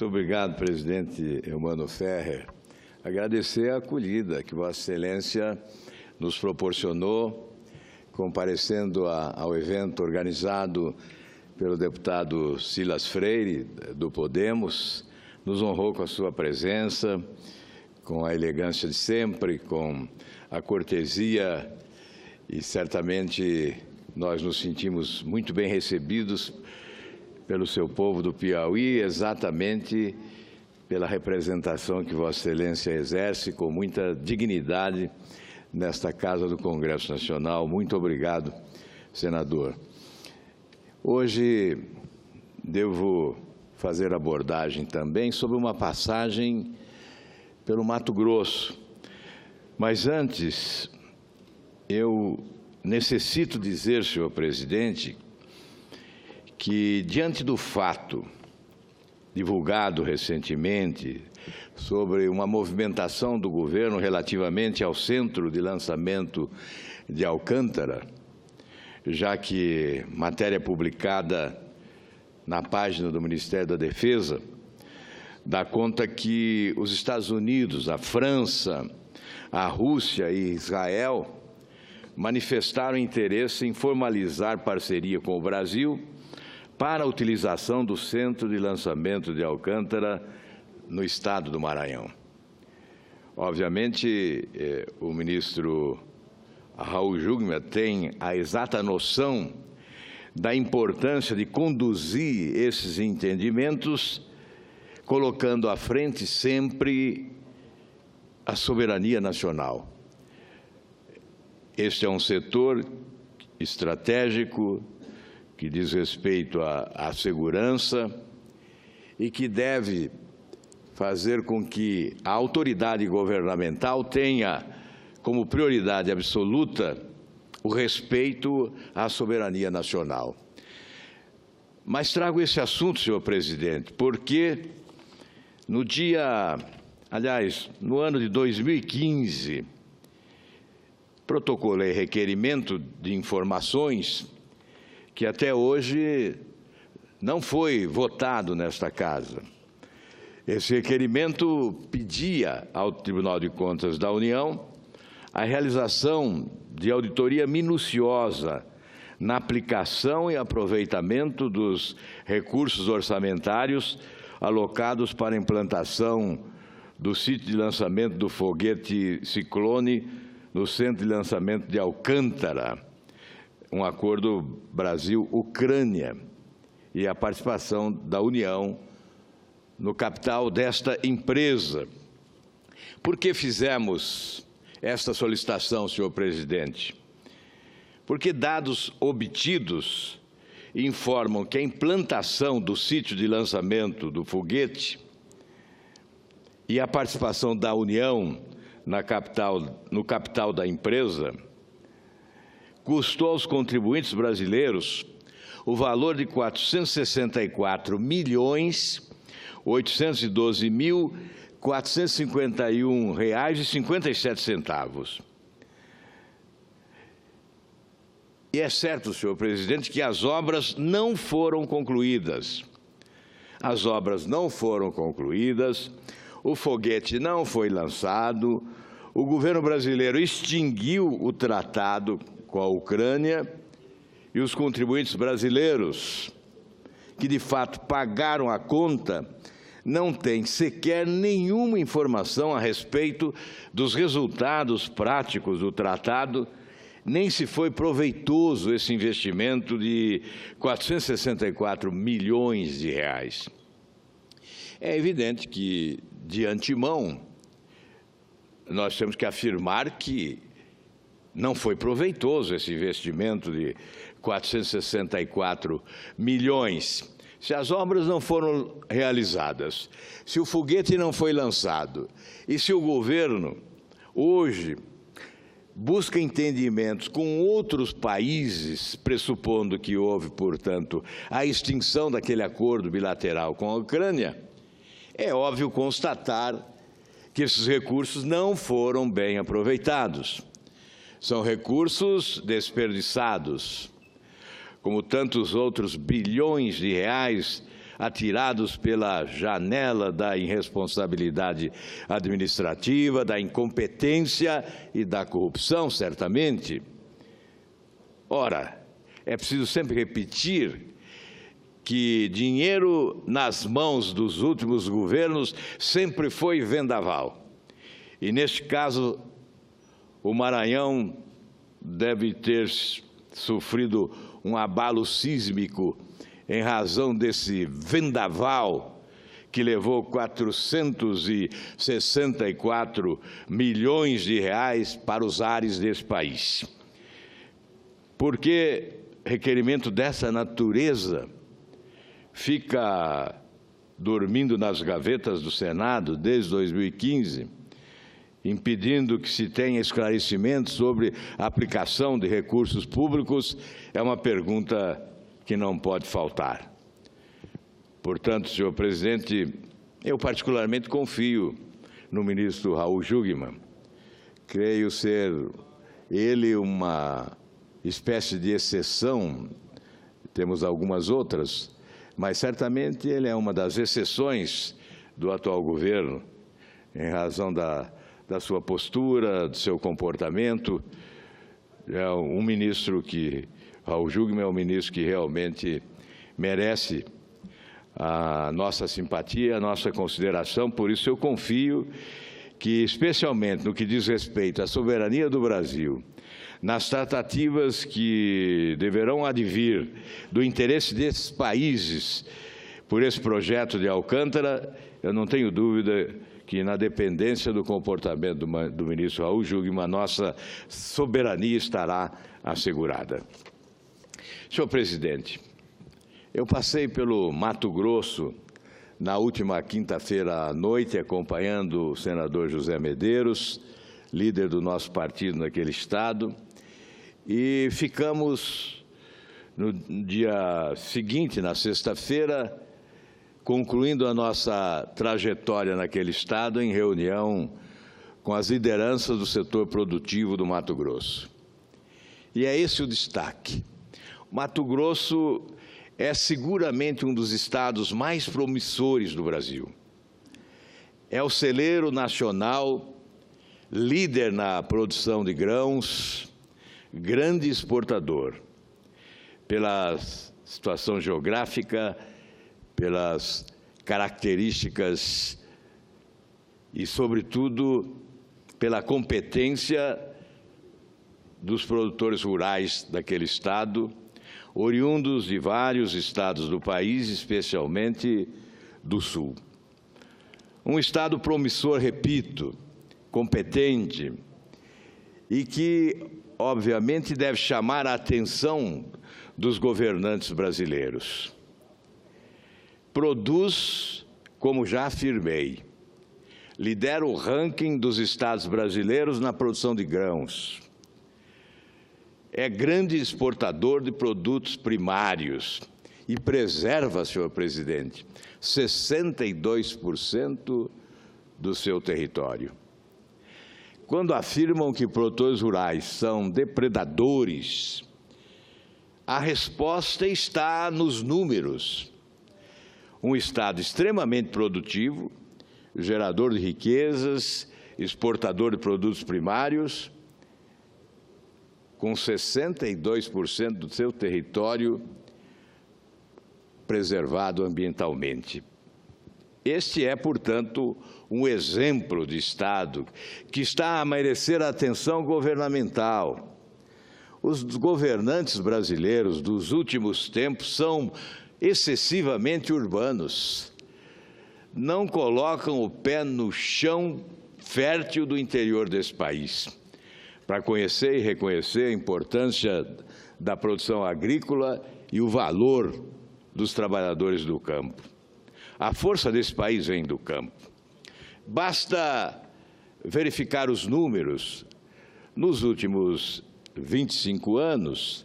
Muito obrigado, presidente Eumano Ferrer. Agradecer a acolhida que Vossa Excelência nos proporcionou, comparecendo ao evento organizado pelo deputado Silas Freire, do Podemos. Nos honrou com a sua presença, com a elegância de sempre, com a cortesia, e certamente nós nos sentimos muito bem recebidos pelo seu povo do Piauí, exatamente pela representação que Vossa Excelência exerce com muita dignidade nesta Casa do Congresso Nacional. Muito obrigado, senador. Hoje devo fazer abordagem também sobre uma passagem pelo Mato Grosso. Mas antes, eu necessito dizer, senhor presidente, que diante do fato divulgado recentemente sobre uma movimentação do governo relativamente ao centro de lançamento de Alcântara, já que matéria publicada na página do Ministério da Defesa dá conta que os Estados Unidos, a França, a Rússia e Israel manifestaram interesse em formalizar parceria com o Brasil para a utilização do centro de lançamento de Alcântara no estado do Maranhão. Obviamente, o ministro Raul Jungmann tem a exata noção da importância de conduzir esses entendimentos, colocando à frente sempre a soberania nacional. Este é um setor estratégico que diz respeito à segurança e que deve fazer com que a autoridade governamental tenha como prioridade absoluta o respeito à soberania nacional. Mas trago esse assunto, senhor presidente, porque no ano de 2015, protocolei requerimento de informações que até hoje não foi votado nesta Casa. Esse requerimento pedia ao Tribunal de Contas da União a realização de auditoria minuciosa na aplicação e aproveitamento dos recursos orçamentários alocados para a implantação do sítio de lançamento do foguete Ciclone no centro de lançamento de Alcântara, um acordo Brasil-Ucrânia e a participação da União no capital desta empresa. Por que fizemos esta solicitação, senhor presidente? Porque dados obtidos informam que a implantação do sítio de lançamento do foguete e a participação da União no capital da empresa custou aos contribuintes brasileiros o valor de R$ 464.812.451,57. E é certo, senhor presidente, que as obras não foram concluídas. As obras não foram concluídas, o foguete não foi lançado, o governo brasileiro extinguiu o tratado com a Ucrânia e os contribuintes brasileiros, que de fato pagaram a conta, não têm sequer nenhuma informação a respeito dos resultados práticos do tratado, nem se foi proveitoso esse investimento de 464 milhões de reais. É evidente que, de antemão, nós temos que afirmar que não foi proveitoso esse investimento de 464 milhões. Se as obras não foram realizadas, se o foguete não foi lançado e se o governo hoje busca entendimentos com outros países, pressupondo que houve, portanto, a extinção daquele acordo bilateral com a Ucrânia, é óbvio constatar que esses recursos não foram bem aproveitados. São recursos desperdiçados, como tantos outros bilhões de reais atirados pela janela da irresponsabilidade administrativa, da incompetência e da corrupção, certamente. Ora, é preciso sempre repetir que dinheiro nas mãos dos últimos governos sempre foi vendaval. E, neste caso, o Maranhão deve ter sofrido um abalo sísmico em razão desse vendaval que levou 464 milhões de reais para os ares desse país. Por que requerimento dessa natureza fica dormindo nas gavetas do Senado desde 2015, impedindo que se tenha esclarecimento sobre a aplicação de recursos públicos, é uma pergunta que não pode faltar. Portanto, senhor presidente, eu particularmente confio no ministro Raul Jungmann. Creio ser ele uma espécie de exceção, temos algumas outras, mas certamente ele é uma das exceções do atual governo, em razão da sua postura, do seu comportamento. É um ministro que, Raul Jungmann é um ministro que realmente merece a nossa simpatia, a nossa consideração. Por isso eu confio que, especialmente no que diz respeito à soberania do Brasil, nas tratativas que deverão advir do interesse desses países por esse projeto de Alcântara, eu não tenho dúvida que, na dependência do comportamento do ministro Raul Jungmann, a nossa soberania estará assegurada. Senhor presidente, eu passei pelo Mato Grosso na última quinta-feira à noite, acompanhando o senador José Medeiros, líder do nosso partido naquele estado, e ficamos no dia seguinte, na sexta-feira, concluindo a nossa trajetória naquele estado em reunião com as lideranças do setor produtivo do Mato Grosso. E é esse o destaque. O Mato Grosso é seguramente um dos estados mais promissores do Brasil. É o celeiro nacional, líder na produção de grãos, grande exportador, pela situação geográfica, pelas características e, sobretudo, pela competência dos produtores rurais daquele estado, oriundos de vários estados do país, especialmente do Sul. Um estado promissor, repito, competente e que, obviamente, deve chamar a atenção dos governantes brasileiros. Produz, como já afirmei, lidera o ranking dos estados brasileiros na produção de grãos. É grande exportador de produtos primários e preserva, senhor presidente, 62% do seu território. Quando afirmam que produtores rurais são depredadores, a resposta está nos números. Um estado extremamente produtivo, gerador de riquezas, exportador de produtos primários, com 62% do seu território preservado ambientalmente. Este é, portanto, um exemplo de estado que está a merecer a atenção governamental. Os governantes brasileiros dos últimos tempos são excessivamente urbanos. Não colocam o pé no chão fértil do interior desse país, para conhecer e reconhecer a importância da produção agrícola e o valor dos trabalhadores do campo. A força desse país vem do campo. Basta verificar os números. Nos últimos 25 anos,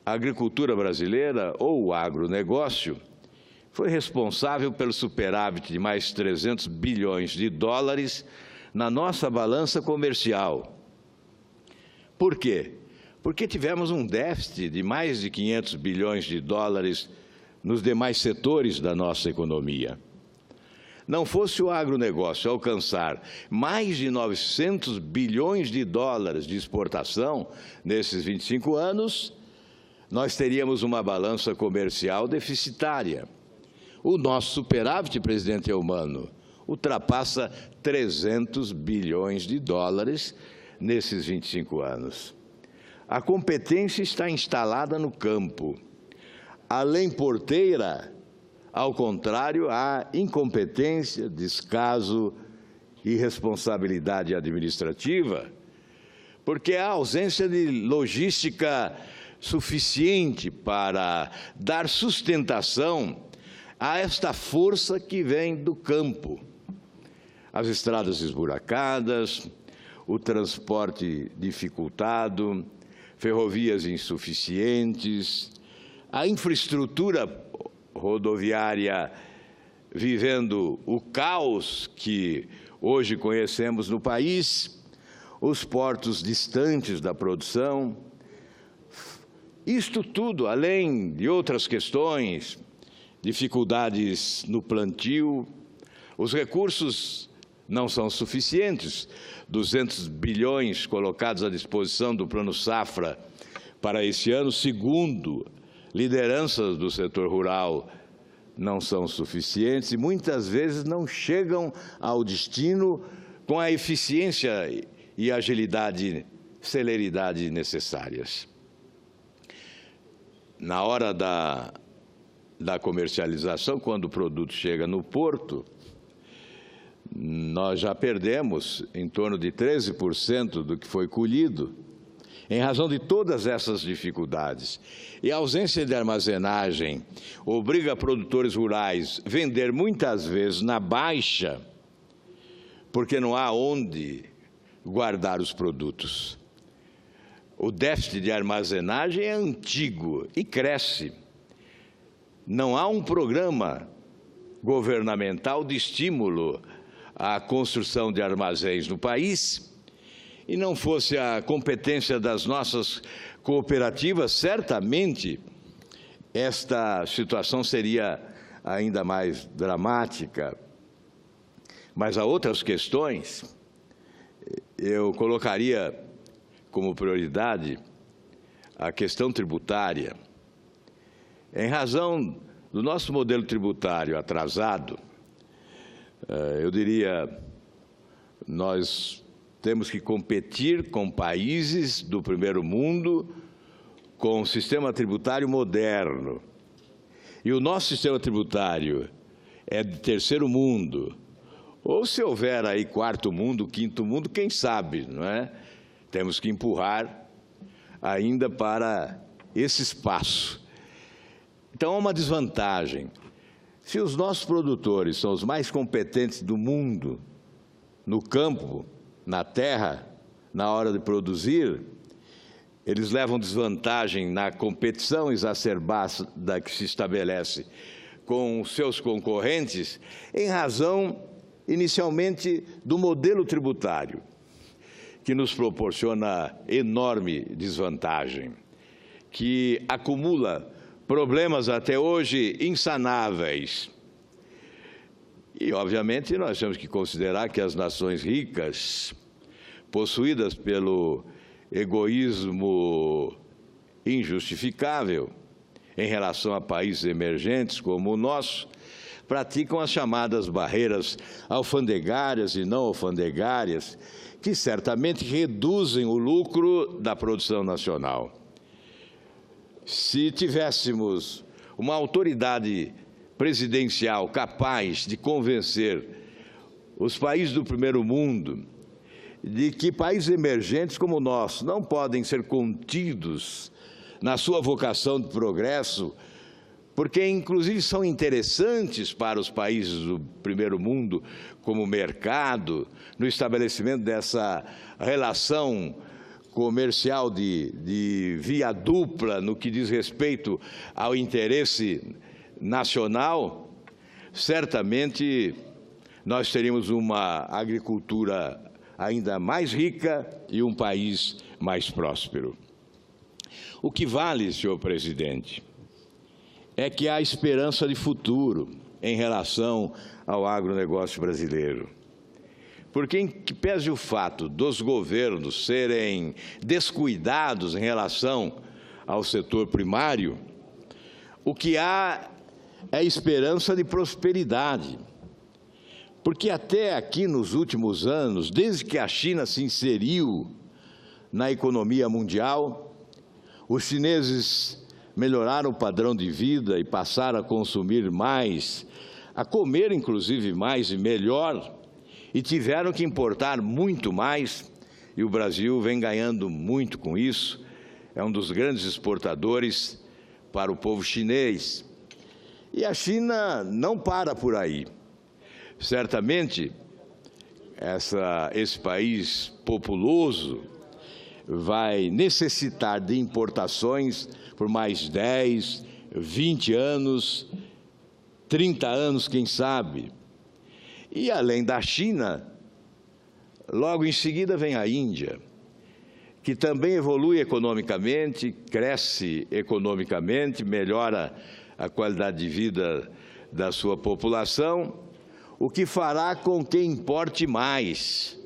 a agricultura brasileira, ou o agronegócio, foi responsável pelo superávit de mais 300 bilhões de dólares na nossa balança comercial. Por quê? Porque tivemos um déficit de mais de 500 bilhões de dólares nos demais setores da nossa economia. Não fosse o agronegócio alcançar mais de 900 bilhões de dólares de exportação nesses 25 anos, nós teríamos uma balança comercial deficitária. O nosso superávit, presidente Eumano, ultrapassa 300 bilhões de dólares nesses 25 anos. A competência está instalada no campo. A lei porteira, ao contrário, há incompetência, descaso e irresponsabilidade administrativa, porque há ausência de logística suficiente para dar sustentação a esta força que vem do campo. As estradas esburacadas, o transporte dificultado, ferrovias insuficientes, a infraestrutura rodoviária vivendo o caos que hoje conhecemos no país, os portos distantes da produção. Isto tudo, além de outras questões, dificuldades no plantio, os recursos não são suficientes, 200 bilhões colocados à disposição do Plano Safra para esse ano, segundo lideranças do setor rural, não são suficientes e muitas vezes não chegam ao destino com a eficiência e agilidade, celeridade necessárias. Na hora da comercialização, quando o produto chega no porto, nós já perdemos em torno de 13% do que foi colhido, em razão de todas essas dificuldades. E a ausência de armazenagem obriga produtores rurais a vender muitas vezes na baixa, porque não há onde guardar os produtos. O déficit de armazenagem é antigo e cresce. Não há um programa governamental de estímulo à construção de armazéns no país. E não fosse a competência das nossas cooperativas, certamente esta situação seria ainda mais dramática. Mas há outras questões. Eu colocaria como prioridade a questão tributária. Em razão do nosso modelo tributário atrasado, eu diria, nós temos que competir com países do primeiro mundo com um sistema tributário moderno. E o nosso sistema tributário é de terceiro mundo. Ou se houver aí quarto mundo, quinto mundo, quem sabe, não é? Temos que empurrar ainda para esse espaço. Então, há uma desvantagem. Se os nossos produtores são os mais competentes do mundo no campo, na terra, na hora de produzir, eles levam desvantagem na competição exacerbada que se estabelece com os seus concorrentes, em razão, inicialmente, do modelo tributário, que nos proporciona enorme desvantagem, que acumula problemas até hoje insanáveis. E, obviamente, nós temos que considerar que as nações ricas, possuídas pelo egoísmo injustificável em relação a países emergentes como o nosso, praticam as chamadas barreiras alfandegárias e não alfandegárias, que certamente reduzem o lucro da produção nacional. Se tivéssemos uma autoridade presidencial capaz de convencer os países do primeiro mundo de que países emergentes como o nosso não podem ser contidos na sua vocação de progresso, porque inclusive são interessantes para os países do primeiro mundo como mercado, no estabelecimento dessa relação comercial de via dupla no que diz respeito ao interesse nacional, certamente nós teríamos uma agricultura ainda mais rica e um país mais próspero. O que vale, senhor presidente, é que há esperança de futuro em relação ao agronegócio brasileiro. Porque, em que pese o fato dos governos serem descuidados em relação ao setor primário, o que há é esperança de prosperidade. Porque até aqui nos últimos anos, desde que a China se inseriu na economia mundial, os chineses melhoraram o padrão de vida e passaram a consumir mais, a comer inclusive mais e melhor, e tiveram que importar muito mais, e o Brasil vem ganhando muito com isso, é um dos grandes exportadores para o povo chinês. E a China não para por aí. Certamente, esse país populoso vai necessitar de importações por mais 10, 20 anos, 30 anos, quem sabe. E, além da China, logo em seguida vem a Índia, que também evolui economicamente, cresce economicamente, melhora a qualidade de vida da sua população, o que fará com que importe mais.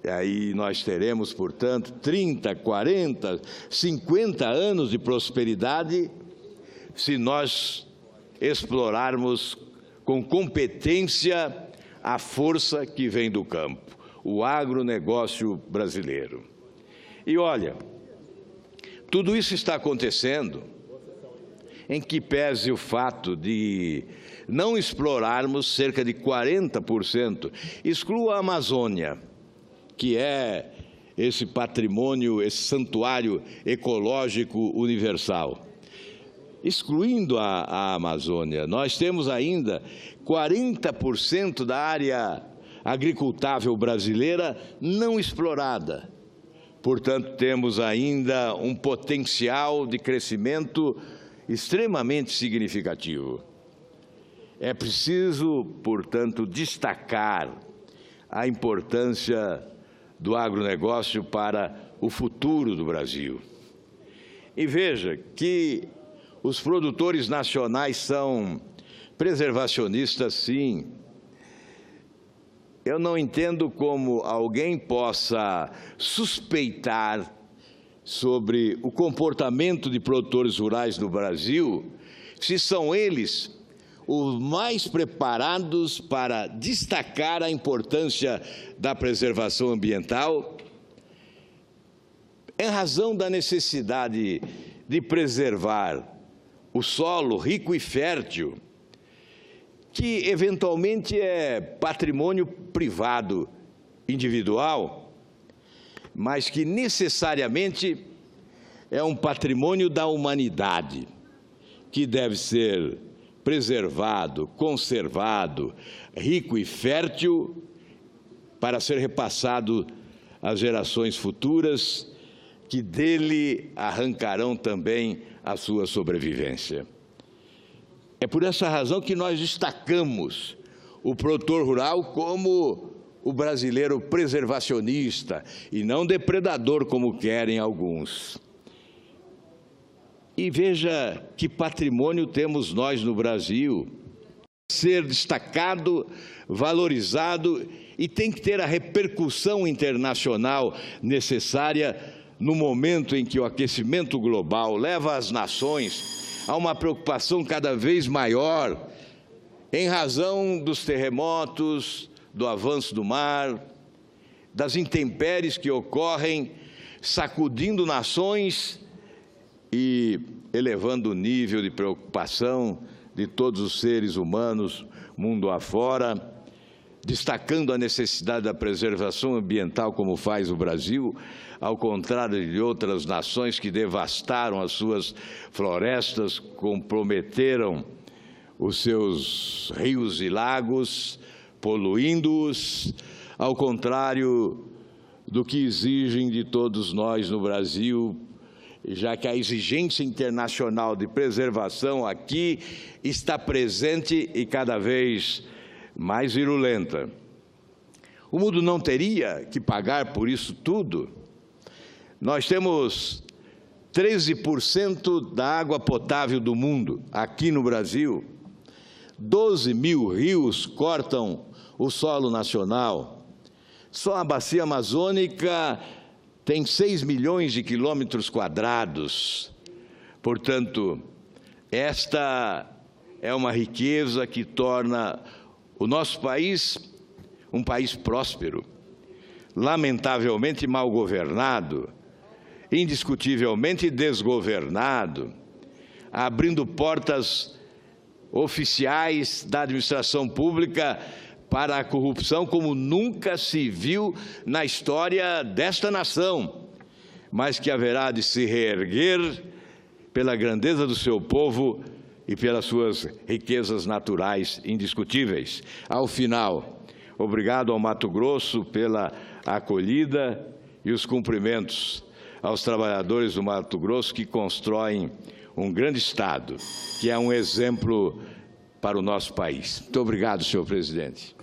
E aí nós teremos, portanto, 30, 40, 50 anos de prosperidade se nós explorarmos com competência a força que vem do campo, o agronegócio brasileiro. E olha, tudo isso está acontecendo em que pese o fato de não explorarmos cerca de 40%, exclua a Amazônia, que é esse patrimônio, esse santuário ecológico universal. Excluindo a Amazônia, nós temos ainda 40% da área agricultável brasileira não explorada. Portanto, temos ainda um potencial de crescimento extremamente significativo. É preciso, portanto, destacar a importância do agronegócio para o futuro do Brasil. E veja que os produtores nacionais são preservacionistas, sim. Eu não entendo como alguém possa suspeitar sobre o comportamento de produtores rurais no Brasil, se são eles os mais preparados para destacar a importância da preservação ambiental, em razão da necessidade de preservar o solo rico e fértil, que eventualmente é patrimônio privado, individual, mas que necessariamente é um patrimônio da humanidade, que deve ser preservado, conservado, rico e fértil, para ser repassado às gerações futuras, que dele arrancarão também a sua sobrevivência. É por essa razão que nós destacamos o produtor rural como o brasileiro preservacionista e não depredador, como querem alguns. E veja que patrimônio temos nós no Brasil, ser destacado, valorizado, e tem que ter a repercussão internacional necessária no momento em que o aquecimento global leva as nações a uma preocupação cada vez maior em razão dos terremotos, do avanço do mar, das intempéries que ocorrem, sacudindo nações e elevando o nível de preocupação de todos os seres humanos mundo afora, destacando a necessidade da preservação ambiental como faz o Brasil, ao contrário de outras nações que devastaram as suas florestas, comprometeram os seus rios e lagos, poluindo-os, ao contrário do que exigem de todos nós no Brasil, já que a exigência internacional de preservação aqui está presente e cada vez mais virulenta. O mundo não teria que pagar por isso tudo. Nós temos 13% da água potável do mundo, aqui no Brasil. 12 mil rios cortam o solo nacional. Só a bacia amazônica tem 6 milhões de quilômetros quadrados. Portanto, esta é uma riqueza que torna o nosso país um país próspero, lamentavelmente mal governado, indiscutivelmente desgovernado, abrindo portas oficiais da administração pública para a corrupção como nunca se viu na história desta nação, mas que haverá de se reerguer pela grandeza do seu povo e pelas suas riquezas naturais indiscutíveis. Ao final, obrigado ao Mato Grosso pela acolhida e os cumprimentos aos trabalhadores do Mato Grosso que constroem um grande Estado, que é um exemplo para o nosso país. Muito obrigado, senhor presidente.